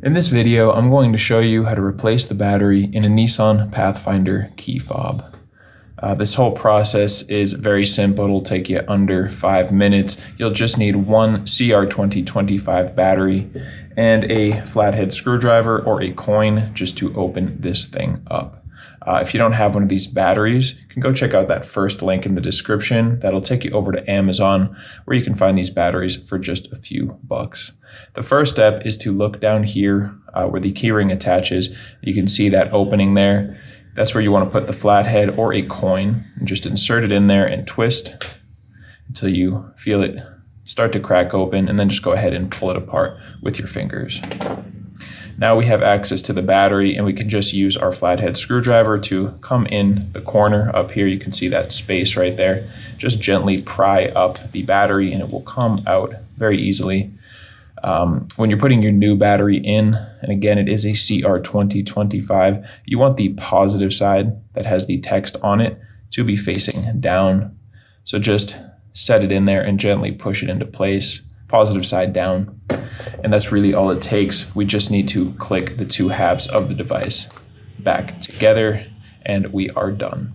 In this video, I'm going to show you how to replace the battery in a Nissan Pathfinder key fob. This whole process is very simple. It'll take you under 5 minutes. You'll just need one CR2025 battery and a flathead screwdriver or a coin just to open this thing up. If you don't have one of these batteries, you can go check out that first link in the description. That'll take you over to Amazon, where you can find these batteries for just a few bucks. The first step is to look down here where the keyring attaches. You can see that opening there. That's where you want to put the flathead or a coin and just insert it in there and twist until you feel it start to crack open, and then just go ahead and pull it apart with your fingers. Now we have access to the battery, and we can just use our flathead screwdriver to come in the corner up here. You can see that space right there. Just gently pry up the battery and it will come out very easily. When you're putting your new battery in, and again, it is a CR2025, you want the positive side that has the text on it to be facing down. So just set it in there and gently push it into place, positive side down. And that's really all it takes. We just need to click the two halves of the device back together and we are done.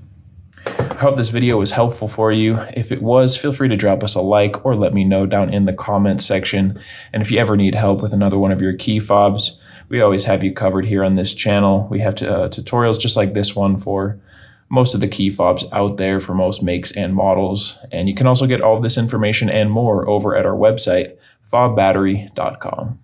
I hope this video was helpful for you. If it was, feel free to drop us a like or let me know down in the comments section. And if you ever need help with another one of your key fobs, we always have you covered here on this channel. We have tutorials just like this one for most of the key fobs out there for most makes and models. And you can also get all of this information and more over at our website, FobBattery.com.